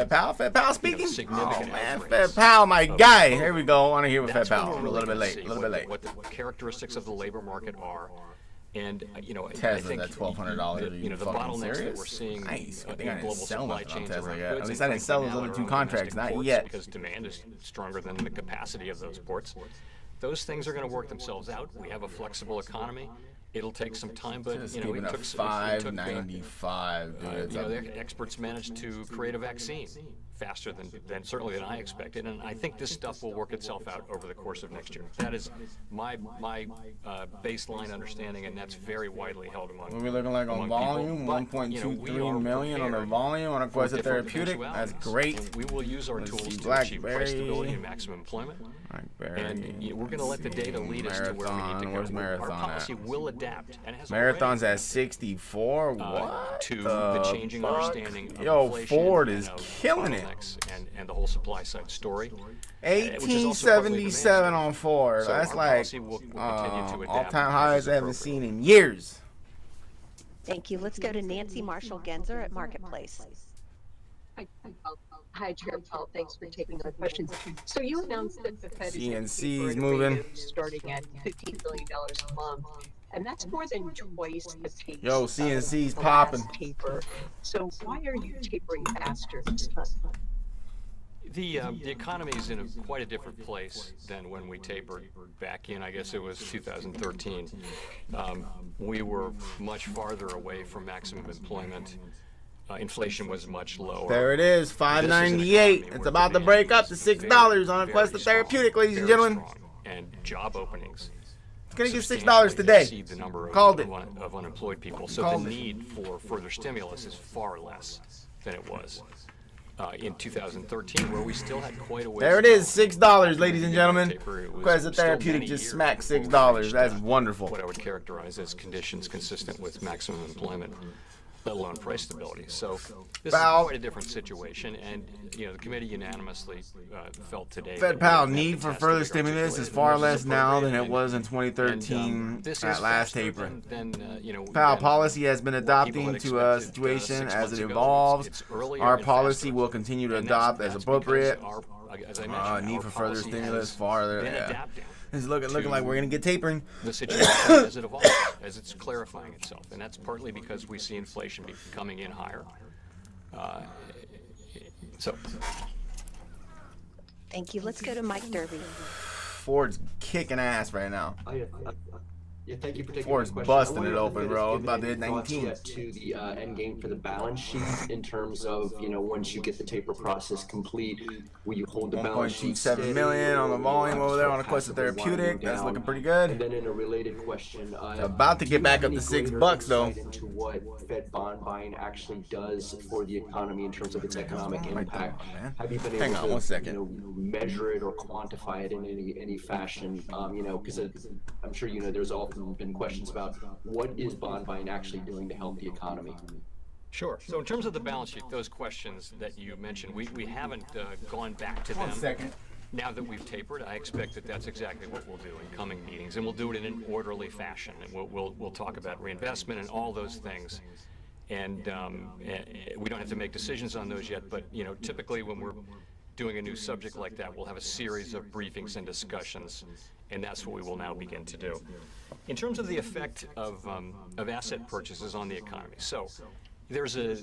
Fed Powell speaking? Significant man, outbreaks Fed Powell, my guy. COVID. Here we go. I want to hear what Fed That's when Powell. we're I'm a really little bit gonna late. see A little bit late. what the characteristics of the labor market are. And I Tesla, think that $1,200. the bottlenecks that we're seeing nice. I think I in didn't global sell supply nothing on chains Tesla around yet. goods, At least and I didn't sell those frankly other now two our own contracts, domestic not ports, yet. because demand is stronger than the capacity of those ports. Those things are going to work themselves out. We have a flexible economy. It'll take some time, but Just it giving a took $5.95, dude. the experts managed to create a vaccine faster than certainly than I expected, and I think this stuff will work itself out over the course of next year. That is my baseline understanding, and that's very widely held among. What are we looking like on volume? 1.23 million on the volume on a Quest Therapeutic. That's great. And we will use our tools to achieve Blackberry. price stability and maximum employment. And we're going to let the data lead us to where we need to go. Where's Marathon Our policy at? will adapt, and has Marathon's already, at 64. What? to the changing understanding of Yo, inflation Ford and is of killing it. bottlenecks and the whole supply side story. 1877 on Ford. So That's our like policy will continue to adapt all-time as highs is I haven't appropriate. seen in years. Thank you. Let's go to Nancy Marshall-Genzer at Marketplace. Hi, Chair Powell. Thanks for taking our questions. So you announced that the Fed is CNC's moving. starting at $15 billion a month, and that's more than twice the pace. Yo, of CNC's the popping. last taper. So why are you tapering faster this time? The economy is in quite a different place than when we tapered back in, I guess it was 2013. We were much farther away from maximum employment. Inflation was much lower. There it is, $5.98. It's about to break up to $6 on a Quest Therapeutic, ladies and gentlemen. And job openings. It's gonna get substantially $6 today. exceed the number Called it. of unemployed people. So Called the it. need for further stimulus is far less than it was in 2013, where we still had quite a ways. There it to is, go. $6, ladies and gentlemen. Taper, it was Quest still Therapeutic many just years smacked before we $6. reached, That's wonderful. What I would characterize as conditions consistent with maximum employment, let alone price stability. So this Powell. is quite a different situation, and the committee unanimously felt today. Fed that Powell, we had need for fantastic further stimulus is articulated, far and this less is now than it appropriate, was in and, 2013 this at is last faster taper. than, Powell than policy has been what adopting people had to a expected, situation 6 as months it ago. evolves. It's earlier Our and policy faster. will continue to And adopt that's as because appropriate. as I mentioned, Need our for further policy stimulus has farther. been Yeah. adapting It's looking like we're gonna get tapering. the situation as it evolves, as it's clarifying itself, and that's partly because we see inflation coming in higher. So, Thank you. Let's go to Mike Derby. Ford's kicking ass right now. Yeah, thank you for taking Ford's my question. busting I wonder it if the open, Fed bro. has It's about to given hit any thoughts 19. yet to the end game for the balance sheet in terms of, once you get the taper process complete, will you hold the balance sheet 1.27 steady, million on the or will you volume have to over there start on a Quest passively Therapeutic. winding That's down? looking pretty good. And then in a related question, About to do get you back have up to any $6 greater though. insight into what Fed bond buying actually does for the economy in terms of its economic impact? man? Have you been Hang able on to one second. measure it or quantify it in any fashion? Because I'm sure there's often been questions about what is bond buying actually doing to help the economy. sure. So in terms of the balance sheet, those questions that you mentioned, we haven't gone back to them. 1 second. Now that we've tapered, I expect that that's exactly what we'll do in coming meetings, and we'll do it in an orderly fashion. And we'll talk about reinvestment and all those things. And we don't have to make decisions on those yet, but typically when we're doing a new subject like that, we'll have a series of briefings and discussions, and that's what we will now begin to do. In terms of the effect of asset purchases on the economy, so there's a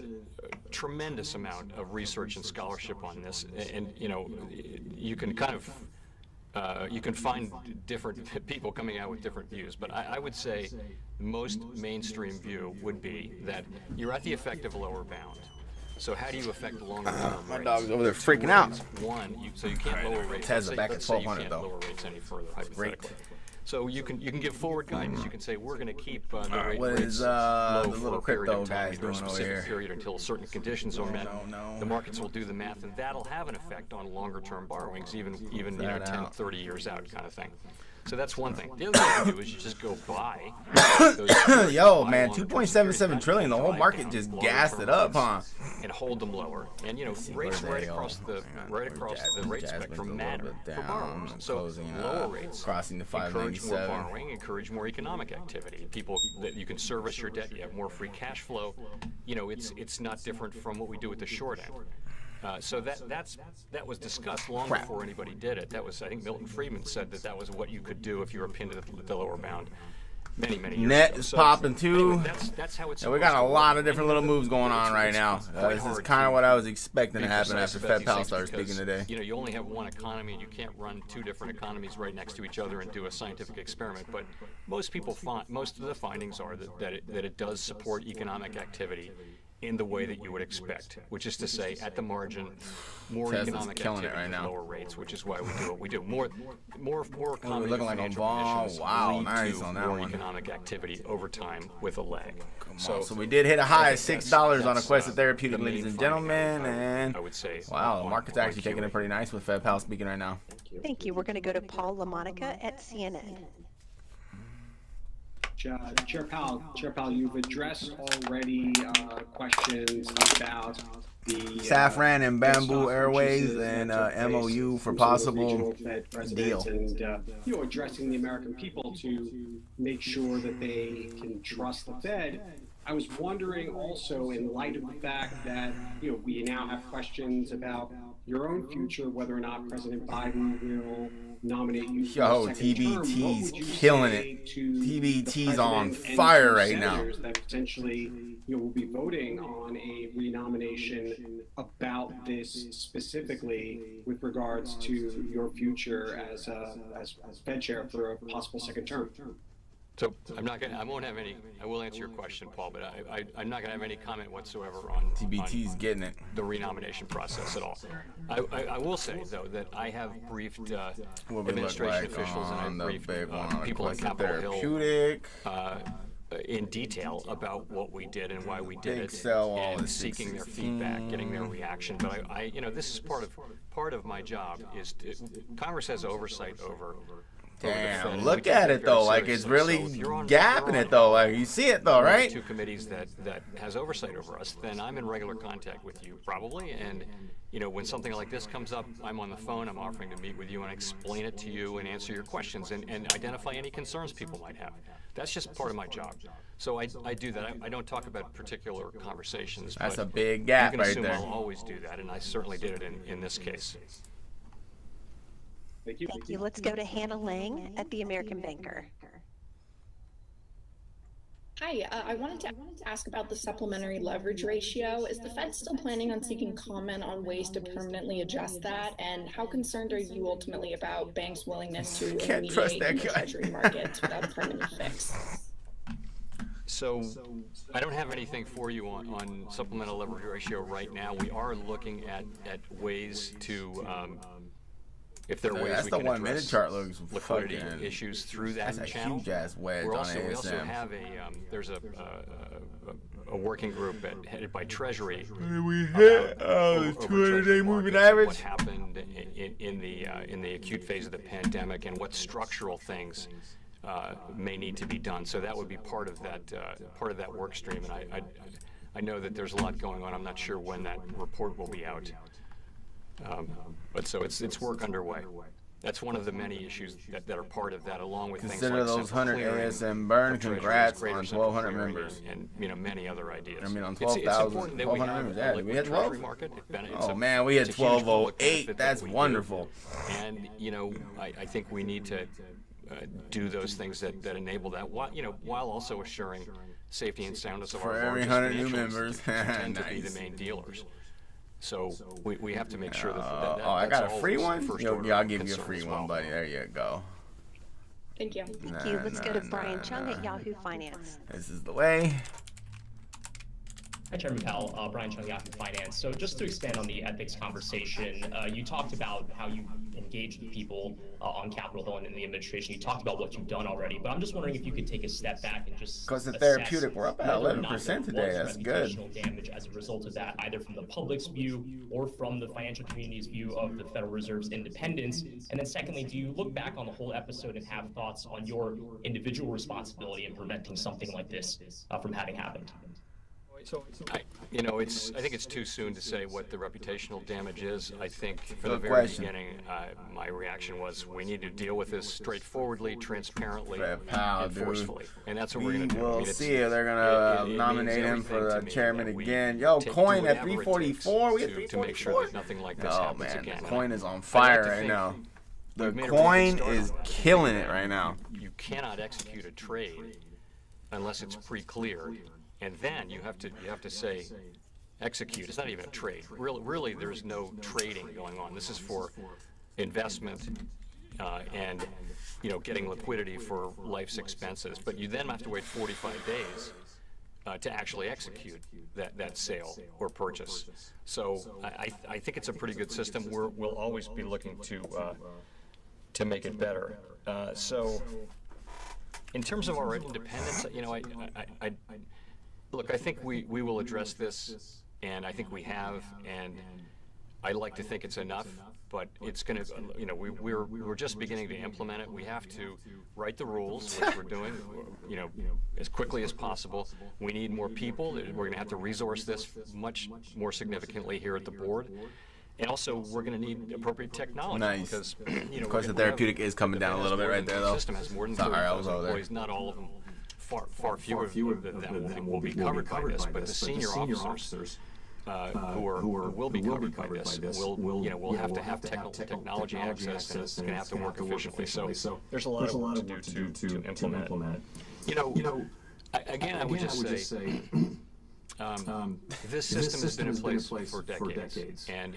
tremendous amount of research and scholarship on this, and you can kind of you can find different people coming out with different views, but I would say the most mainstream view would be that you're at the effective lower bound. So how do you affect longer-term My rates? dog's over there Two freaking out. ways. One, so you can't lower rates. Tesla back at let's say you 1200 can't though. lower rates any further, hypothetically. So you can give forward guidance. You can say we're going to keep the what rates is, low the for little a period crypto of time, guys or a doing over specific here? period until certain conditions are met. no. The markets will do the math, and that'll have an effect on longer-term borrowings, even 10, 30 years out, kind of thing. So that's one thing. The other thing you can do is you just go buy. those Yo, buy man, longer-term 2.77 securities, trillion. The whole drive market down just longer-term gassed it up, huh? rates and hold them lower. And rates right across the rate spectrum matter for borrowers. So lower rates crossing the encourage more 597. borrowing, encourage more economic activity. People that you can service your debt, you have more free cash flow. It's not different from what we do at the short end. So that was discussed long before anybody did it. That was, I think Milton Friedman said that was what you could do if you were pinned to the lower bound. Many years Net ago. is popping too. Anyway, that's how it's. Yeah, we got a lot of different little moves going on right now. This is kind of what I was expecting to happen after Fed Powell started speaking today. You know, you only have one economy, and you can't run two different economies right next to each other and do a scientific experiment. But most people most of the findings are that it does support economic activity in the way that you would expect, which is to say, at the margin, more Tesla's economic killing it activity right at now. lower rates, which is why we do what we do. More economy looking like a financial ball. conditions Wow, lead nice to on that more one. economic activity over time with a lag. So we did hit a high of $6 on a quest of the therapeutic, main ladies and finding gentlemen, and I would say wow, the market's actually taking it pretty nice with Fed Powell speaking right now. Thank you. We're going to go to Paul LaMonica at CNN. Chair Powell, you've addressed already questions about the Safran and Bamboo post-op Airways purchases and that took place MOU for from some of the possible regional Fed presidents deal. And addressing the American people to make sure that they can trust the Fed. I was wondering also, in light of the fact that we now have questions about your own future, whether or not President Biden will nominate you for a second term, what TBT's would you killing say it. to TBT's the on president and fire to right now. senators that potentially will be voting on a renomination about this specifically with regards to your future as Fed chair for a possible second term? So I will answer your question, Paul, but I'm not going to have any comment whatsoever on TBT's getting it. the renomination process at all. I will say, though, that I have briefed What we look administration like officials on and the I've briefed big one on people on Quest of Capitol Hill Therapeutic. in detail about what we did and why we did Big it, sell all and the seeking their 616. feedback, getting their reaction. But this is part of my job. Congress has oversight over. Damn, look at it though, like it's really gapping it though, like you see it though, right? Two committees that has oversight over us, then I'm in regular contact with you probably, and when something like this comes up, I'm on the phone, I'm offering to meet with you and explain it to you and answer your questions and identify any concerns people might have. That's just part of my job. So I do that. I don't talk about particular conversations. That's but a big gap you can right assume there. I'll always do that, and I certainly did it in this case. Thank you. Thank you. Let's go to Hannah Lang at the American Banker. Hi, I wanted to ask about the supplementary leverage ratio. Is the Fed still planning on seeking comment on ways to permanently adjust that? And how concerned are you ultimately about banks' willingness to Can't trust intermediate that in the guy. Treasury markets without a permanent fix? So I don't have anything for you on supplemental leverage ratio right now. We are looking at ways to, if there are ways That's we the can 1 minute address chart looks liquidity fucking. issues through that That's a channel. huge ass wedge We on also ASM. have there's a working group headed by Treasury. We hit the over 200-day Treasury moving markets and average. What happened in the acute phase of the pandemic and what structural things may need to be done. So that would be part of that work stream. And I know that there's a lot going on. I'm not sure when that report will be out. But so it's work underway. That's one of the many issues that are part of that, along with Consider things like those central 100 clearing ASM burn. of treasuries, Congrats greater on central 1,200 clearing, members. and many other ideas. I mean, on It's 12,000, important that we 1,200 have members. a Yeah, did we liquid hit 12? treasury market. Oh man, we had it's a huge public 1208. benefit that That's we do. wonderful. And I think we need to do those things that enable that, while also assuring safety and soundness of For our every largest 100 new financial members. institutions who tend to be Nice. the main dealers. So we have to make sure that I got a that's free always one? first Yo, order yeah, I'll give you a concern free as one, well. buddy. There you go. Thank you. Thank you. Let's go to Brian Chung at Yahoo Finance. This is the way. Hi, Chairman Powell. Brian Chung, Yahoo Finance. So just to expand on the ethics conversation, you talked about how you engage with people on Capitol Hill and in the administration. You talked about what you've done already, but I'm just wondering if you could take a step back and just Because the assess therapeutic, we're up at whether or not 11% there today. was That's good. reputational damage as a result of that, either from the public's view or from the financial community's view of the Federal Reserve's independence. And then secondly, do you look back on the whole episode and have thoughts on your individual responsibility in preventing something like this from having happened? I think it's too soon to say what the reputational damage is. I think from the Good very question. beginning, my reaction was we need to deal with this straightforwardly, transparently, Pow, and dude. forcefully. And that's what we're We going to do. I will mean, it's- see if they're gonna it means nominate him for everything to the me chairman that we again. Yo, do coin at whatever it takes 344. We at to make sure 344. that nothing like this Oh happens man, again. the And coin is on I'd like fire to right think now. The we've made a really good coin start is on it. killing it right now. You cannot execute a trade unless it's pre-cleared, and then you have to say execute. It's not even a trade. Really, there's no trading going on. This is for investment and getting liquidity for life's expenses. But you then have to wait 45 days to actually execute that sale or purchase. So I think it's a pretty good system. We'll always be looking to make it better. So in terms of our independence, look, I think we will address this, and I think we have, and I like to think it's enough, but it's going to, we're just beginning to implement it. We have to write the rules, which we're doing, as quickly as possible. We need more people. We're going to have to resource this much more significantly here at the board. And also, we're going to need appropriate technology. Nice. Because, Of course, the therapeutic is coming down a little bit right there, though. The system has more than Sorry, I was 30,000 over there. employees. Not all of them. Far fewer than them will be covered by this, but the senior officers who will be covered by this will have to have technology access, and it's going to have to work efficiently. So there's a lot of work to do to implement it. Again, I would just say this system has been in place for decades, and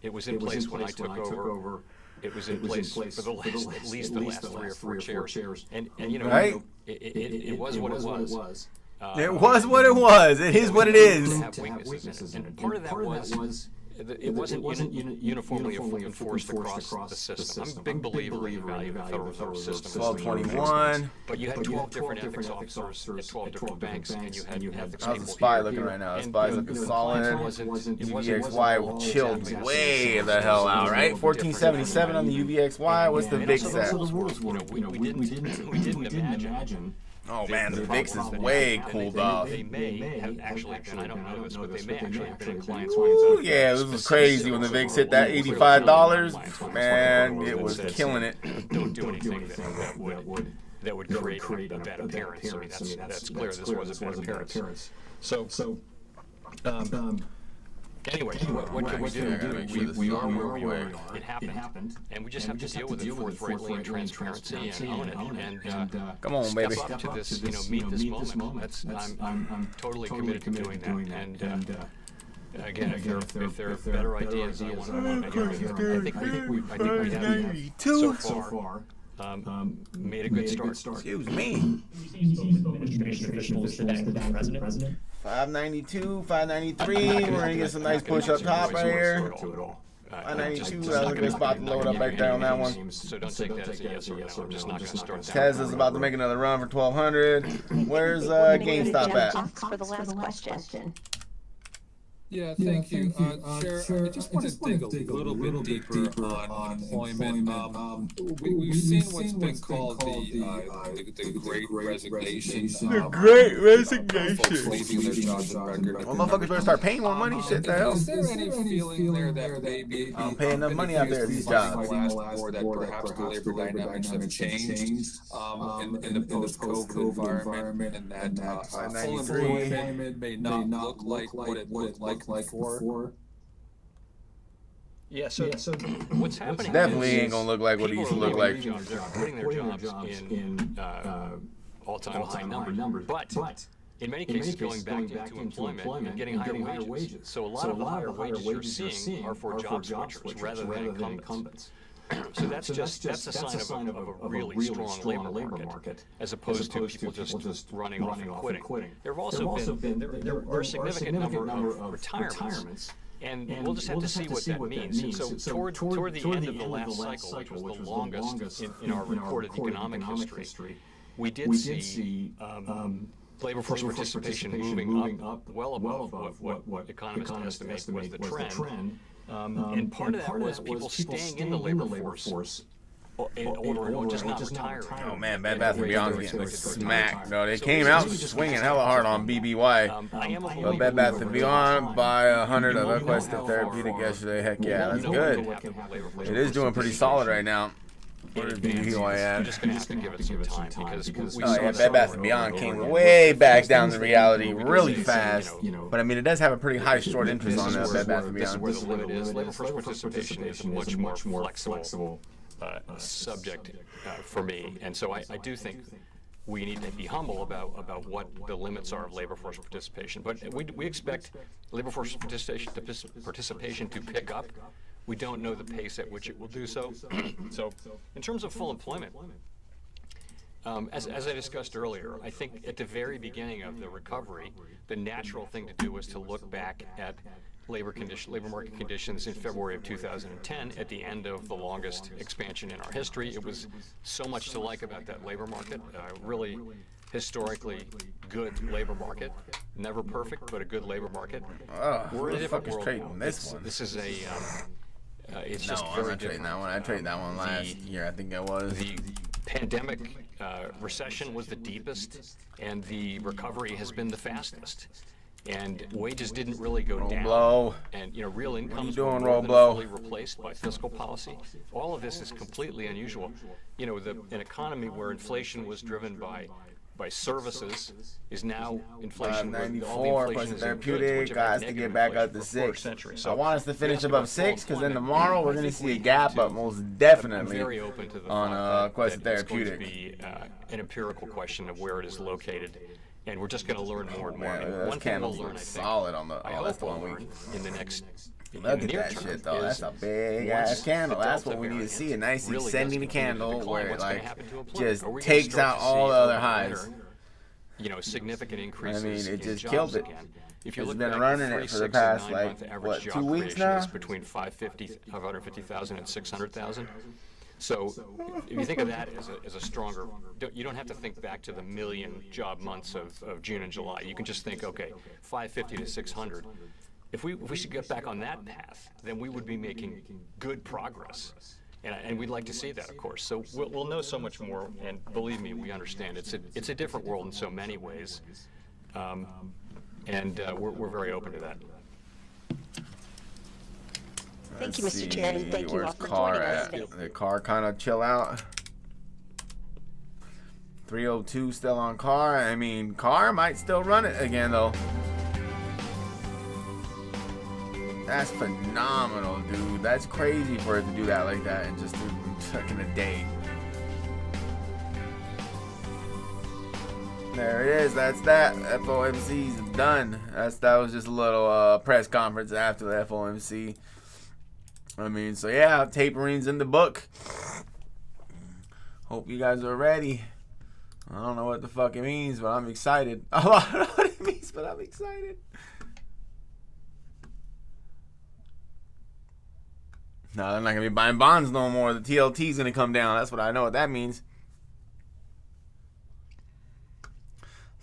it was in place when I took over. It was in place for at least the last 3 or 4 chairs, and Right? It was what it was. It was what it was. It is what it is. Have weaknesses in it. And part of that was it wasn't uniformly enforced across the system. I'm a big believer in the value of the Federal Reserve System. 1221. But you had 12 different ethics officers at 12 different banks, and you had ethics How's the people SPY here. looking right now? The And, SPY's looking solid. It wasn't UVXY chilled way the hell out, right? 1477 on the UVXY. What's the VIX at? We didn't imagine. Oh man, the VIX is way cooled off. They may have actually been, I don't know this, but they may actually have been in clients' Ooh, minds. yeah, this was crazy when the VIX hit that $85. Man, it was killing it. Don't do anything that would create a bad appearance. I mean, that's clear. This was a bad appearance. So anyway, what can we do? We are where we are. It happened, and we just have to deal with it forthrightly and transparency and own it. And Come on, baby. step up to this, meet this moment. I'm totally committed to doing that. And again, if there are better ideas, I want to hear them. I think we have so far made a good start. Excuse me. Administration officials today, President. 592, 593. We're gonna get some nice push up top right here. 592. That's a good spot to load up right there on that one. So don't take that as a yes or no. I'm just not going to start that. Tesla's about to make another run for 1200. Where's GameStop at? Aqst for the last question. Yeah, thank you. Chair, I just want to dig a little bit deeper on employment. We've seen what's been called the Great Resignation. The Great Resignation. Folks leaving their jobs on record. Well, motherfuckers better start paying more money. Shit, the hell. Is there any feeling there that maybe I don't pay enough money out there at these jobs. that perhaps the labor dynamics have changed in the post-COVID environment, and that full employment may not look like what it looked like before? Yeah, so what's happening? Definitely is ain't gonna look like what it used to look like. They're putting their jobs in all-time high numbers, but in many cases going back into employment and getting higher wages. So a lot of the higher wages you're seeing are for job switchers rather than incumbents. So that's a sign of a really strong labor market, as opposed to people just running off and quitting. There have also been there are a significant number of retirements, and we'll just have to see what that means. And so toward the end of the last cycle, which was the longest in our recorded economic history, we did see labor force participation moving up well above what economists estimate was the trend. And part of that was people staying in the labor force or just not retiring. Oh man, Bed Bath & Beyond's getting smacked, though. They came out swinging hella hard on BBY. But Bed Bath & Beyond by 100 of Requested Therapeutic yesterday. Heck yeah, that's good. It is doing pretty solid right now. Where is BBY at? You're just going to have to give it some time because we Oh yeah, Bed Bath & Beyond came way back down to reality really fast. But I mean, it does have a pretty high short interest on Bed Bath & This is where Beyond. the limit is. Labor force participation is a much more flexible subject for me, and so I do think we need to be humble about what the limits are of labor force participation. But we expect labor force participation to pick up. We don't know the pace at which it will do so. So, in terms of full employment, as I discussed earlier, I think at the very beginning of the recovery, the natural thing to do was to look back at labor market conditions in February of 2010 at the end of the longest expansion in our history. It was so much to like about that labor market, really historically good labor market. Never perfect, but a good labor market. We're in a different world now. This is a, it's just very I'm trading that one. I traded that one last year, I think it was. The pandemic recession was the deepest, and the recovery has been the fastest. And wages didn't really go down. And real incomes were more than fully replaced by fiscal policy. All of this is completely unusual. An economy where inflation was driven by services is now inflation. 94 plus therapeutic guys to get back up to 6. I want us to finish above 6 because then tomorrow we're going to see a gap up most definitely on Quest Therapeutic. It's going to be an empirical question of where it is located. And we're just going to learn more and more. Man, one thing we'll learn, I think, solid on the, that's the 1 week in the next. Look at that shit, though. That's a big ass candle. That's what we need to see. A nice ascending candle where it like just takes out all the other highs. Significant increases. I mean, it just killed it. If it's been running it for the past like what 2 weeks now? Between 550,000 and 600,000. So if you think of that as a stronger, you don't have to think back to the million job months of June and July. You can just think, okay, 550 to 600. If we should get back on that path, then we would be making good progress. And we'd like to see that, of course. So we'll know so much more, and believe me, we understand. It's a different world in so many ways, and we're very open to that. Thank you, Mr. Chair, and thank you all for joining us today. The car kind of chill out. 302 still on car. I mean, car might still run it again, though. That's phenomenal, dude. That's crazy for it to do that like that in just fucking a day. There it is. That's that. FOMC's done. That was just a little press conference after the FOMC. I mean, so yeah, tapering's in the book. Hope you guys are ready. I don't know what the fuck it means, but I'm excited. I don't know what it means, but I'm excited. No, they're not going to be buying bonds no more. The TLT's going to come down. That's what I know what that means.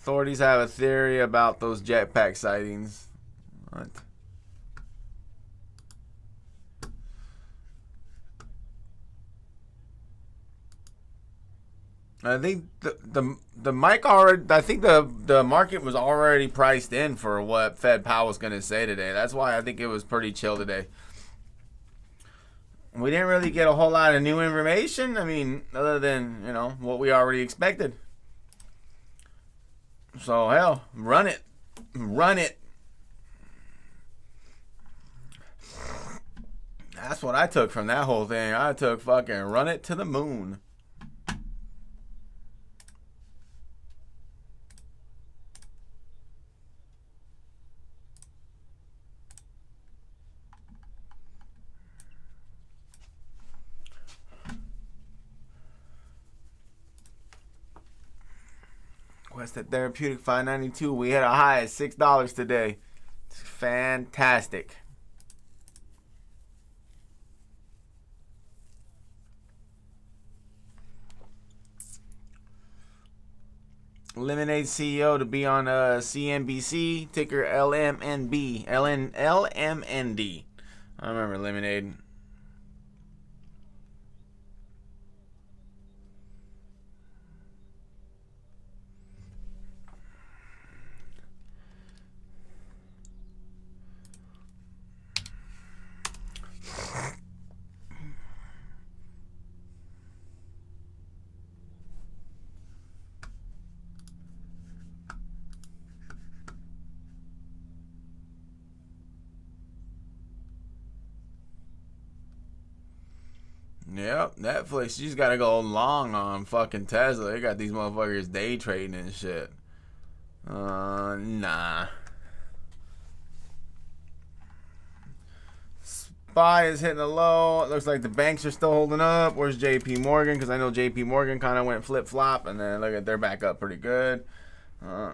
Authorities have a theory about those jetpack sightings. What? I think the mic already. I think the market was already priced in for what Fed Powell was going to say today. That's why I think it was pretty chill today. We didn't really get a whole lot of new information. I mean, other than what we already expected. So hell, run it. That's what I took from that whole thing. I took fucking run it to the moon. Quest Therapeutic 592. We hit a high at $6 today. It's fantastic. Lemonade CEO to be on CNBC, ticker LMNB. LMND. I remember Lemonade. Yep, Netflix. You just gotta go long on fucking Tesla. They got these motherfuckers day trading and shit. Nah. SPY is hitting a low. It looks like the banks are still holding up. Where's JP Morgan? Because I know JP Morgan kind of went flip flop, and then look at they're back up pretty good. Oh,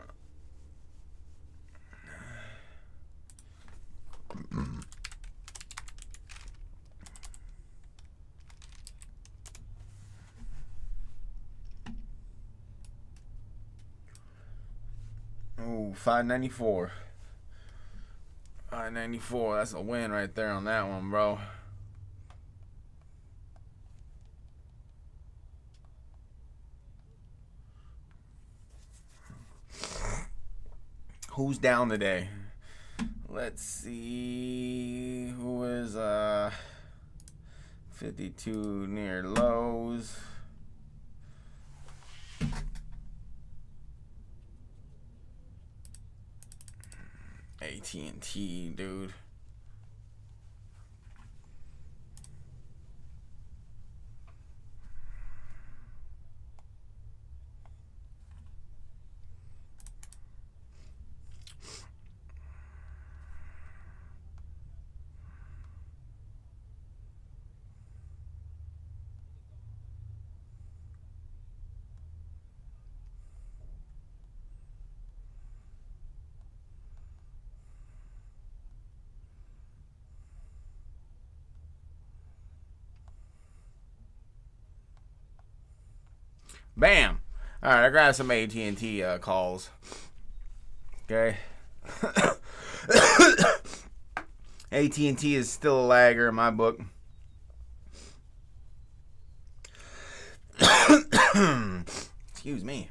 594. 594. That's a win right there on that one, bro. Who's down today? Let's see. Who is 52 near lows? AT&T, dude. Bam. All right, I grabbed some AT&T calls. Okay. AT&T is still a lagger in my book. Excuse me.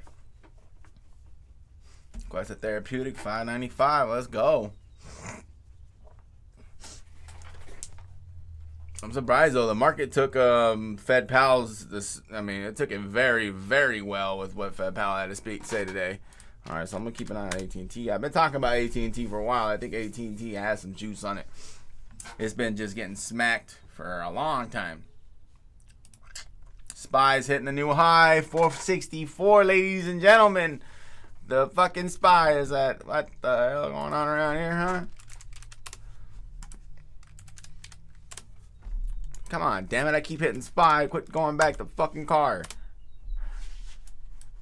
Quest Therapeutic 595. Let's go. I'm surprised though. The market took Fed Powell's. It took it very, very well with what Fed Powell had to say today. All right, so I'm gonna keep an eye on AT&T. I've been talking about AT&T for a while. I think AT&T has some juice on it. It's been just getting smacked for a long time. SPY's hitting a new high, 464, ladies and gentlemen. The fucking SPY is at what the hell going on around here, huh? Come on, damn it, I keep hitting SPY. Quit going back to fucking car.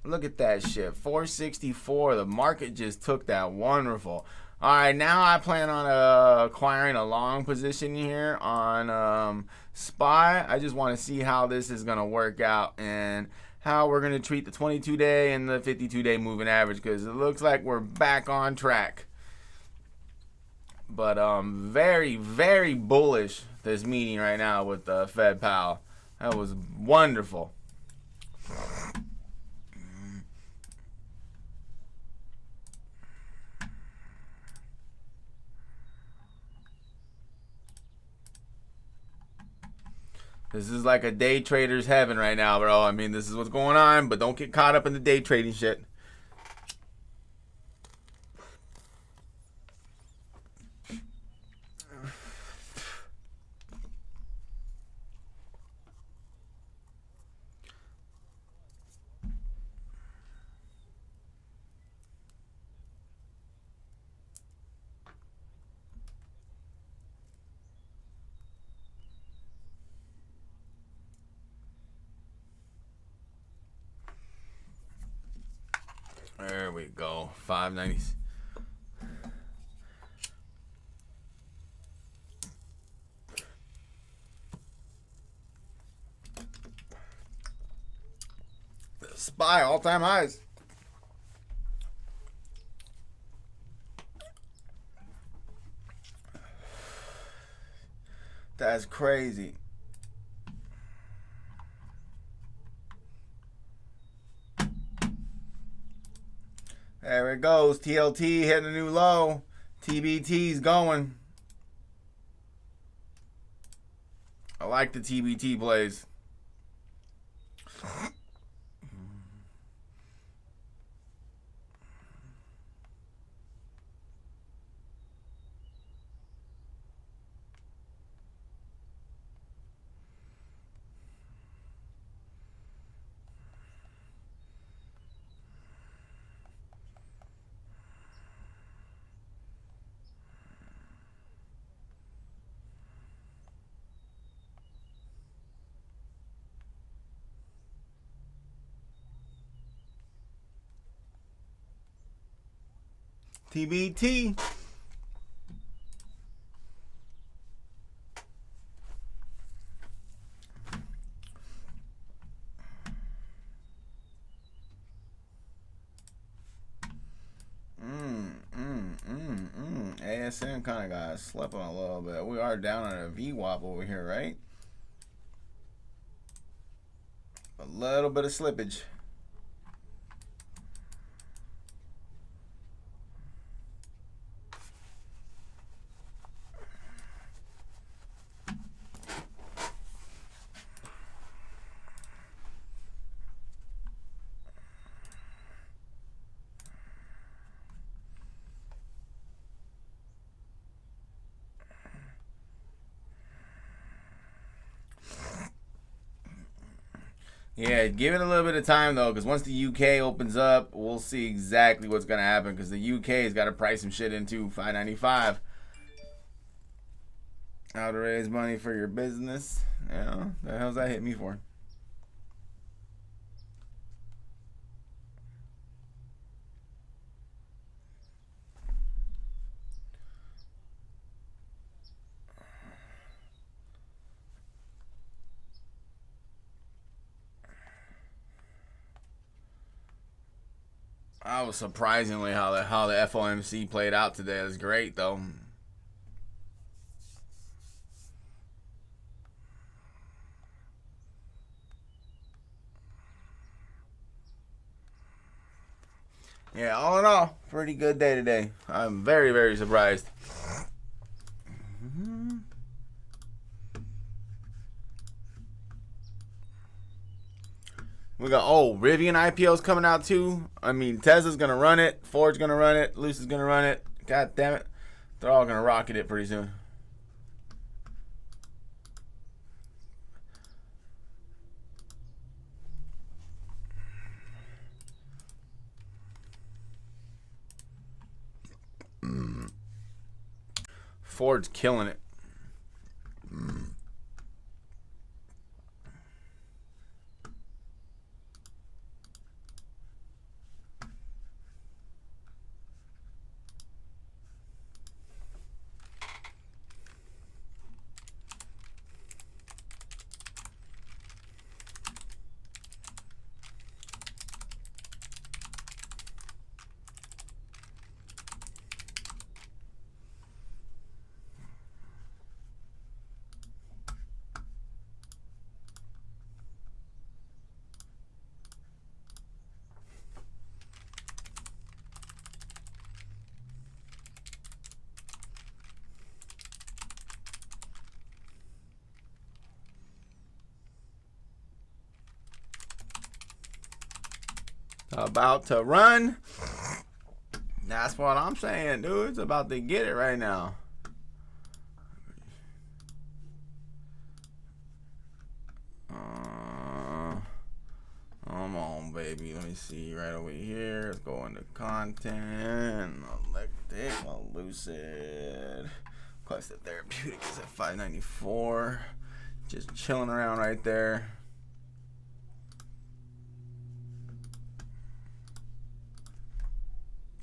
Look at that shit. 464. The market just took that. Wonderful. Alright, now I plan on acquiring a long position here on SPY. I just want to see how this is going to work out and how we're going to treat the 22-day and the 52-day moving average, because it looks like we're back on track. But very, very bullish this meeting right now with Fed Powell. That was wonderful. This is like a day trader's heaven right now, bro. I mean, this is what's going on, but don't get caught up in the day trading shit. There we go. 590s. SPY all-time highs. That's crazy. There it goes. TLT hitting a new low. TBT's going. I like the TBT plays. TBT. ASN kind of got slept on a little bit. We are down on a VWAP over here, right? A little bit of slippage. Yeah, give it a little bit of time, though, because once the UK opens up, we'll see exactly what's going to happen, because the UK's got to price some shit into 595. How to raise money for your business. Yeah, the hell's that hit me for? I was surprisingly how the FOMC played out today. It was great, though. Yeah, all in all, pretty good day today. I'm very, very surprised. We got, Rivian IPO's coming out too. I mean, Tesla's going to run it. Ford's going to run it. Lucid's going to run it. God damn it. They're all going to rocket it pretty soon. Ford's killing it. About to run. That's what I'm saying, dude. It's about to get it right now. Come on, baby. Let me see right over here. Let's go into content. Electric, Lucid. Cluster Therapeutic is at 594. Just chilling around right there.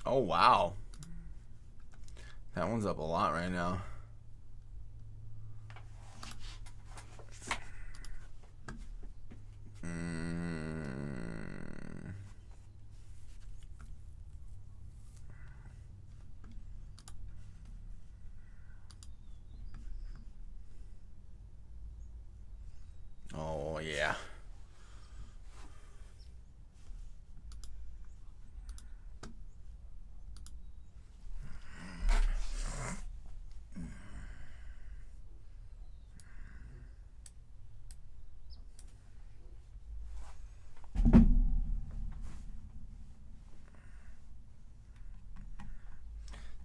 Oh, wow. That one's up a lot right now. Oh, yeah.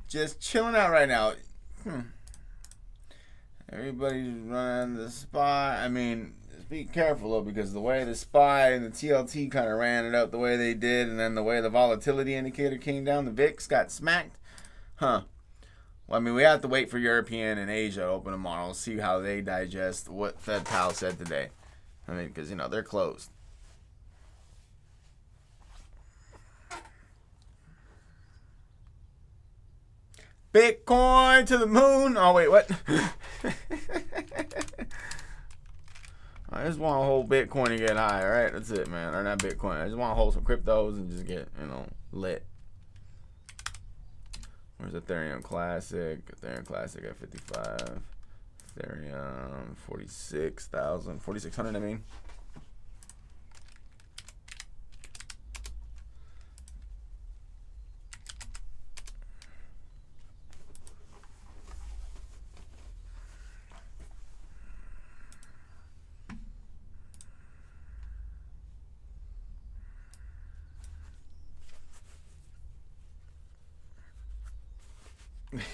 Just chilling out right now. Everybody's running the SPY. I mean, just be careful though, because the way the SPY and the TLT kind of ran it up the way they did, and then the way the volatility indicator came down, the VIX got smacked. Well, I mean, we have to wait for European and Asia to open tomorrow. See how they digest what Fed Powell said today. I mean, because, they're closed. Bitcoin to the moon. Oh, wait, what? I just want to hold Bitcoin and get high, all right? That's it, man. Or not Bitcoin. I just want to hold some cryptos and just get, you know, lit. Where's Ethereum Classic? Ethereum Classic at 55. Ethereum 46,000. 4,600, I mean.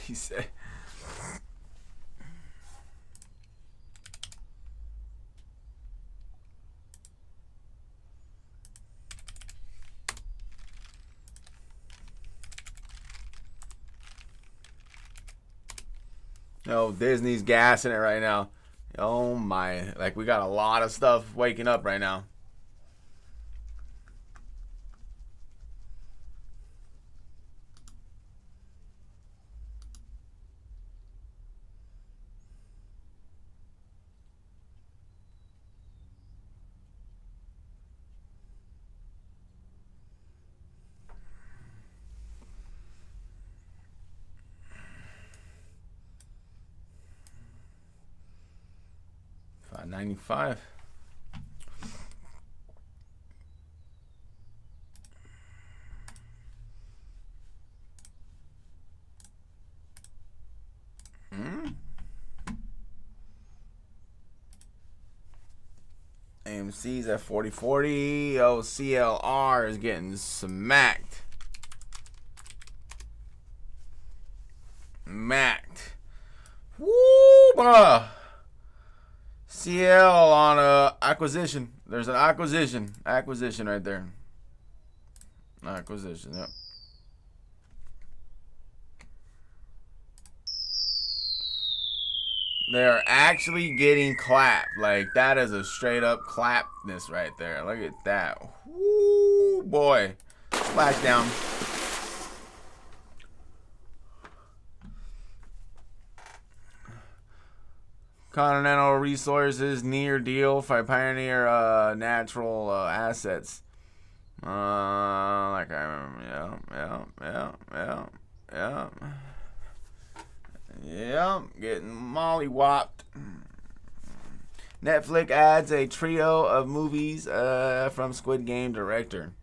He said, oh, Disney's gassing it right now. Oh my, like we got a lot of stuff waking up right now. $5.95. AMC's at 40.40. Oh, CLR is getting smacked. Woo, bruh. CL on a acquisition. There's an acquisition right there. Acquisition, yep. They're actually getting clapped. Like, that is a straight up clapness right there. Look at that. Woo, boy. Splash down. Continental Resources, near deal for Pioneer Natural Assets. Like I remember, yeah, getting molly-whopped. Netflix adds a trio of movies from Squid Game director.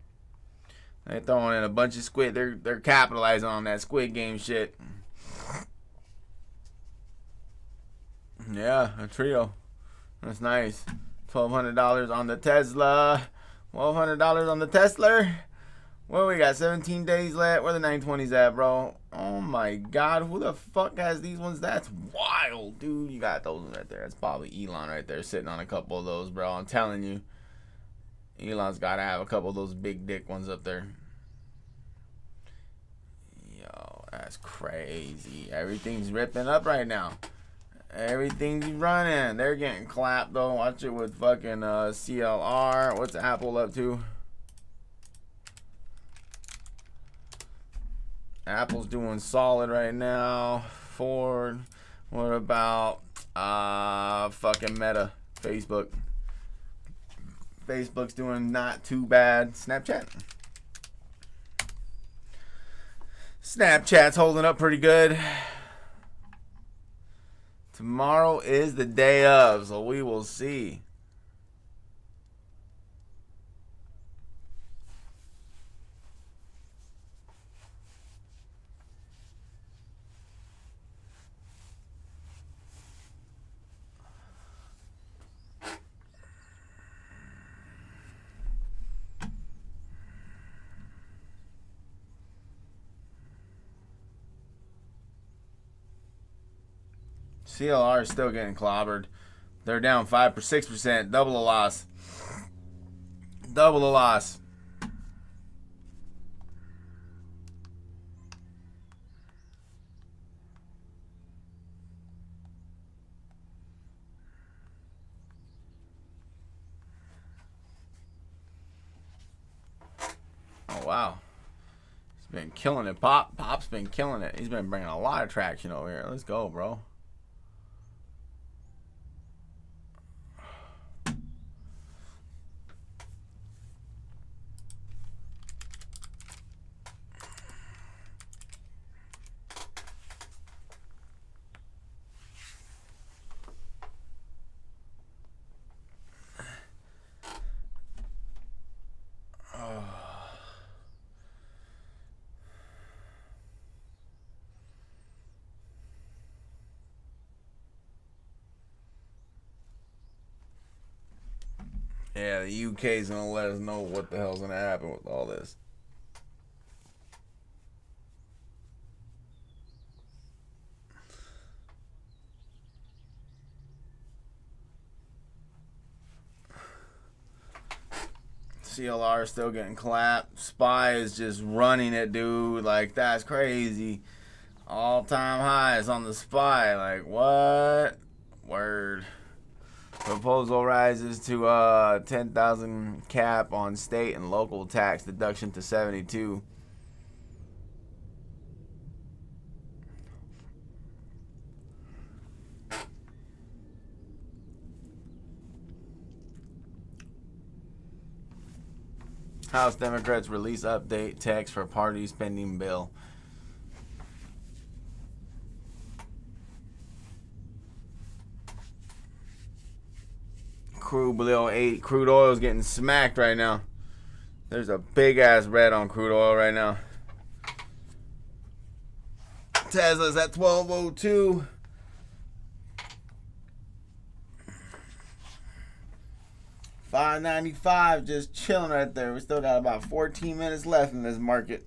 They're throwing in a bunch of squid. They're capitalizing on that Squid Game shit. Yeah, a trio. That's nice. $1,200 on the Tesla. $1,200 on the Tesla. Well, we got 17 days left. Where the 920s at, bro? Oh my God, who the fuck has these ones? That's wild, dude. You got those right there. That's probably Elon right there, sitting on a couple of those, bro. I'm telling you, Elon's got to have a couple of those big dick ones up there. Yo, that's crazy. Everything's ripping up right now. Everything's running. They're getting clapped though. Watch it with fucking CLR. What's Apple up to? Apple's doing solid right now. Ford. What about fucking Meta? Facebook. Facebook's doing not too bad. Snapchat's holding up pretty good. Tomorrow is the day of, so we will see. CLR is still getting clobbered. They're down 6%. Double the loss. Double the loss. Oh, wow. This been killing it. Pop's been killing it. He's been bringing a lot of traction over here. Let's go, bro. Yeah, the UK's gonna let us know what the hell's gonna happen with all this. CLR is still getting clapped. SPY is just running it, dude. Like, that's crazy. All-time highs on the SPY. Like, what? Word. Proposal rises to 10,000 cap on state and local tax deduction to 72. House Democrats release update text for party spending bill. Crude below 8. Crude oil is getting smacked right now. There's a big ass red on crude oil right now. Tesla's at 1202. $5.95 just chilling right there. We still got about 14 minutes left in this market.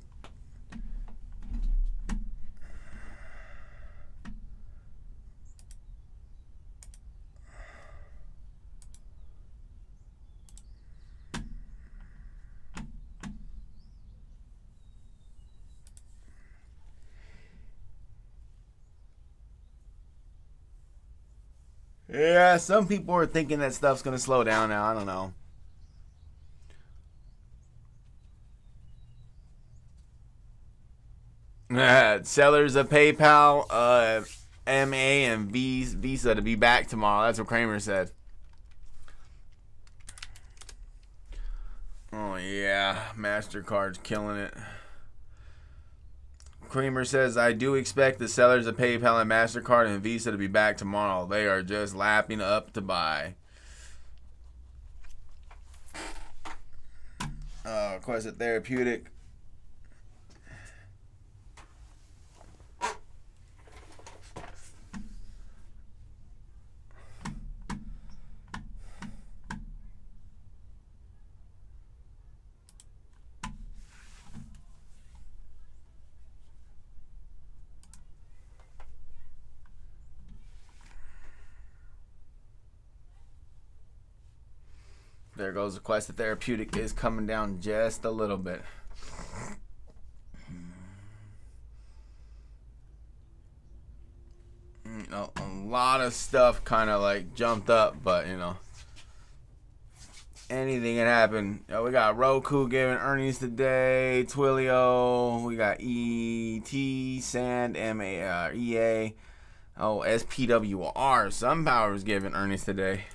Yeah, some people are thinking that stuff's going to slow down now. I don't know. Sellers of PayPal, MA, and Visa to be back tomorrow. That's what Kramer said. Oh, yeah. MasterCard's killing it. Kramer says, I do expect the sellers of PayPal and MasterCard and Visa to be back tomorrow. They are just lapping up to buy. Quest Therapeutic. There goes the Quest Therapeutic is coming down just a little bit. You know, a lot of stuff kind of like jumped up, but you know, anything can happen. We got Roku giving earnings today. Twilio. We got ET, Sand, EA. Oh, SPWR. SunPower is giving earnings today.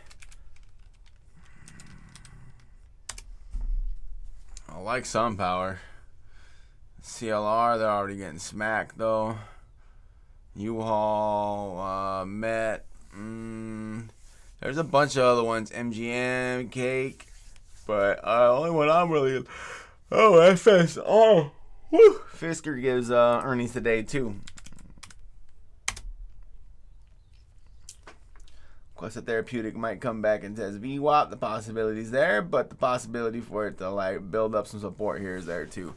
I like SunPower. CLR, they're already getting smacked though. U-Haul, Met. There's a bunch of other ones. MGM, Cake. But only one I'm really... Oh, FSR. Woo. Fisker gives earnings today too. Quest Therapeutic might come back and says VWAP. The possibility's there, but the possibility for it to like build up some support here is there too.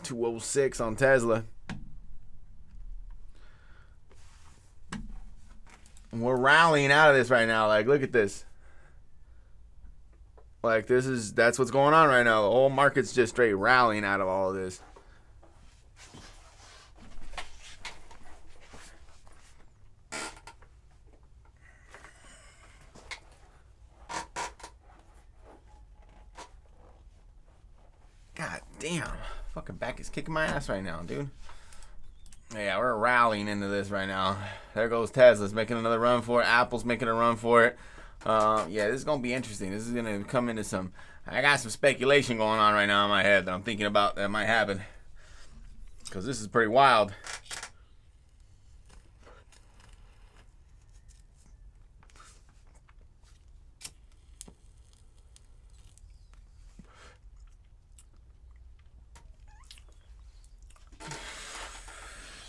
$206 on Tesla. We're rallying out of this right now. Like, look at this. Like, that's what's going on right now. The whole market's just straight rallying out of all of this. Damn, fucking back is kicking my ass right now, dude. Yeah, we're rallying into this right now. There goes Tesla's making another run for it. Apple's making a run for it. Yeah, this is gonna be interesting. This is gonna come into some. I got some speculation going on right now in my head that I'm thinking about that might happen. Because this is pretty wild.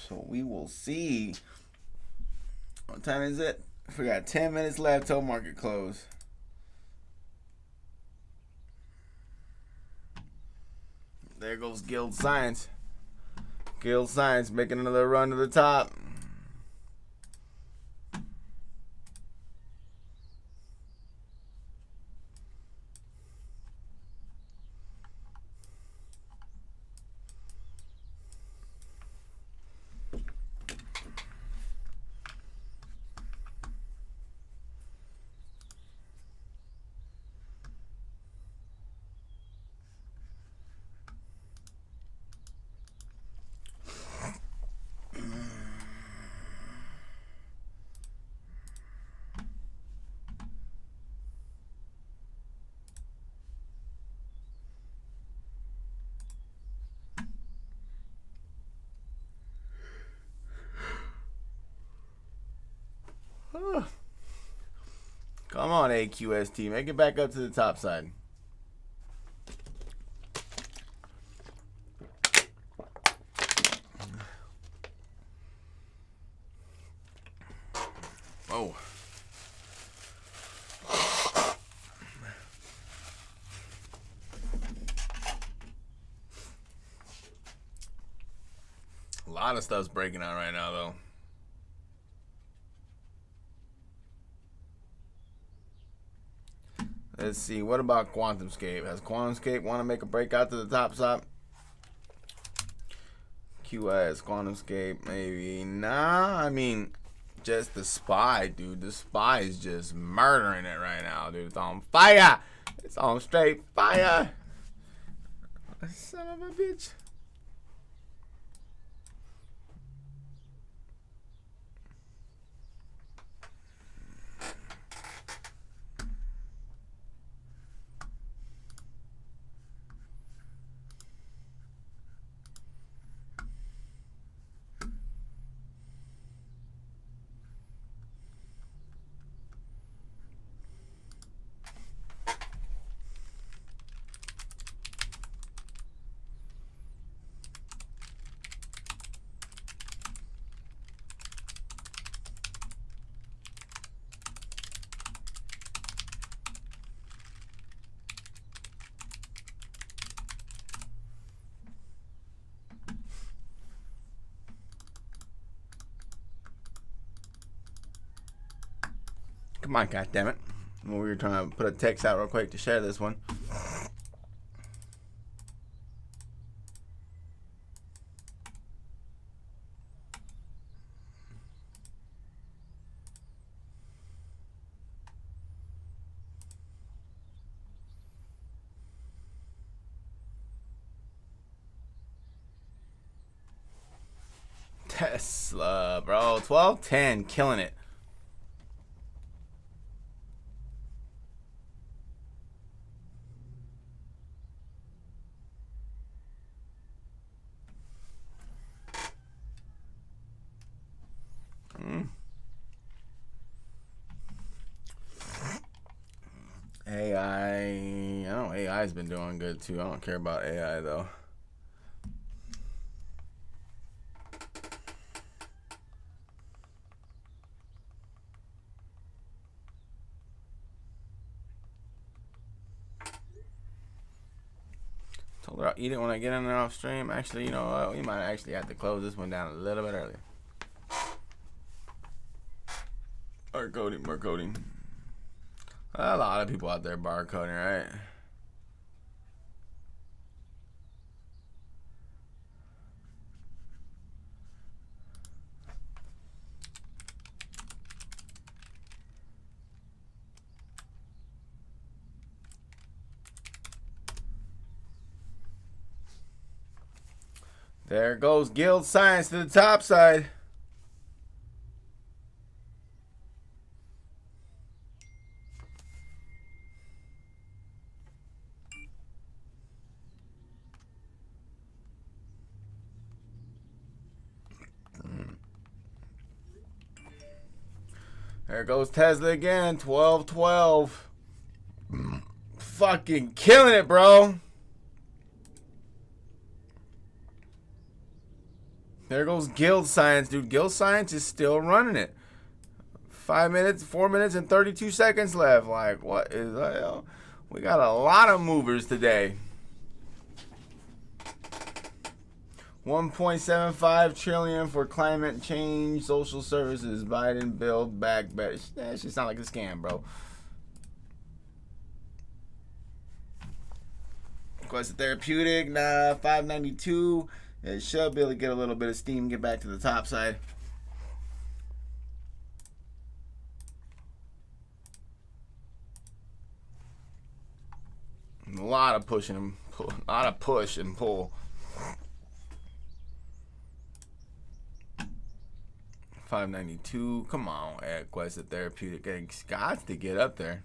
So we will see. What time is it? We got 10 minutes left till market close. There goes Guild Science. Guild Science making another run to the top. Come on, AQST. Make it back up to the top side. Oh. A lot of stuff's breaking out right now, though. Let's see. What about QuantumScape? Has QuantumScape want to make a breakout to the top side? QS, QuantumScape, maybe. Nah, I mean, just the SPY, dude. The SPY is just murdering it right now, dude. It's on fire. It's on straight fire. Son of a bitch. Come on, goddammit. We were trying to put a text out real quick to share this one. Tesla, bro. 1210, killing it. AI, I know AI's been doing good too. I don't care about AI though. Told her I'll eat it when I get in there off stream. Actually, you know what? We might actually have to close this one down a little bit earlier. Barcoding, barcoding. A lot of people out there barcoding, right? There goes Guild Science to the top side. There goes Tesla again, 12-12. Fucking killing it, bro. There goes Guild Science, dude. Guild Science is still running it. 4 minutes and 32 seconds left. Like, what is that? We got a lot of movers today. 1.75 trillion for climate change, social services. Biden build back better. That shit sound like a scam, bro. Quest Therapeutic, 592. It should be able to get a little bit of steam, get back to the top side. A lot of pushing and pull. A lot of push and pull. 592. Come on, Quest Therapeutic. It's got to get up there.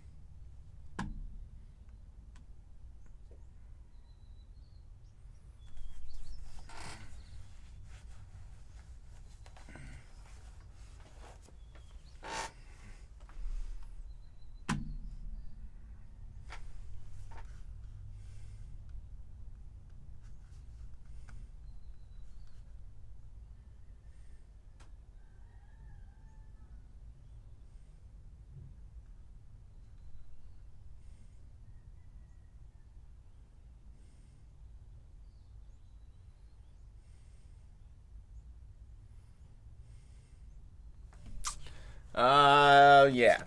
Yeah.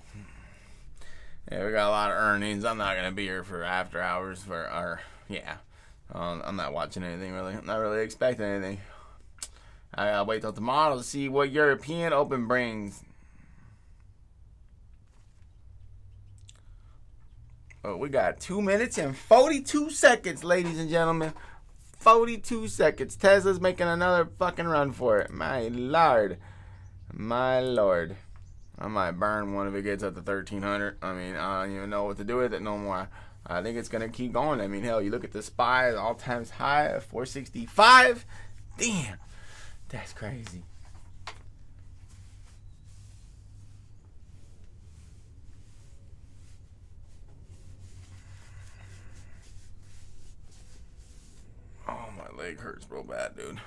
Yeah, we got a lot of earnings. I'm not gonna be here for after hours for our, yeah. I'm not watching anything really. I'm not really expecting anything. I gotta wait till tomorrow to see what European Open brings. Oh, we got 2 minutes and 42 seconds, ladies and gentlemen. 42 seconds. Tesla's making another fucking run for it. My lord. My lord. I might burn one if it gets up to 1300. I mean, I don't even know what to do with it no more. I think it's going to keep going. I mean, hell, you look at the SPY, all-time high at 465. Damn. That's crazy. Oh, my leg hurts real bad, dude.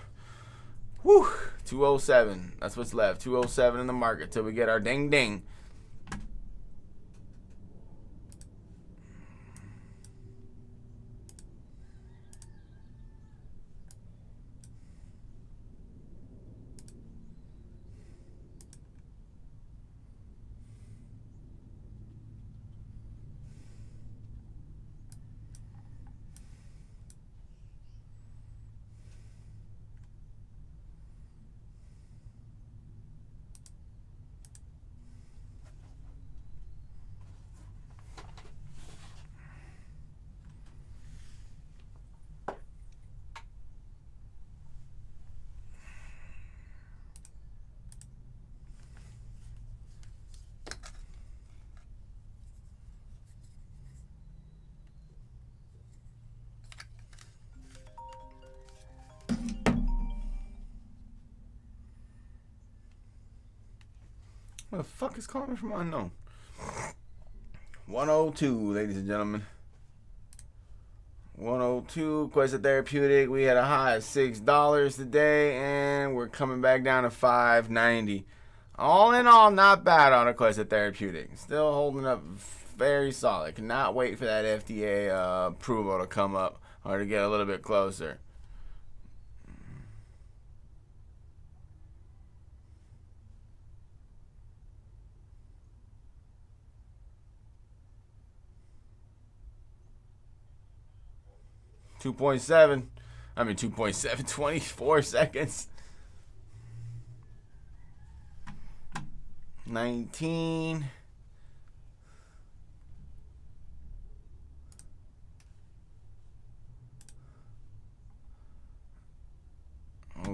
Whew, 207. That's what's left. 207 in the market till we get our ding ding. What the fuck is calling from unknown? 102, ladies and gentlemen. 102, Quest Therapeutic. We had a high of $6 today, and we're coming back down to $5.90. All in all, not bad on a Quest Therapeutic. Still holding up very solid. Cannot wait for that FDA approval to come up or to get a little bit closer. $2.7. I mean 2.7. 24 seconds. 19.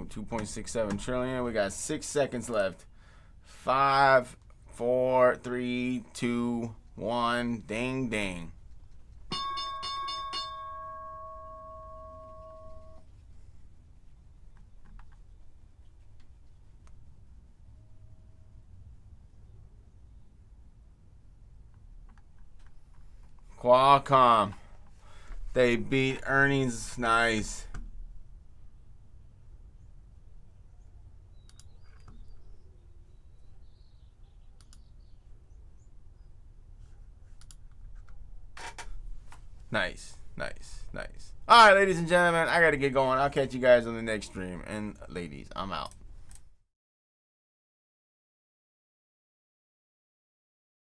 2.67 trillion. We got 6 seconds left. 5, 4, 3, 2, 1. Ding, ding. Qualcomm. They beat earnings. Nice. Nice, nice, nice. All right, ladies and gentlemen, I got to get going. I'll catch you guys on the next stream. And ladies, I'm out.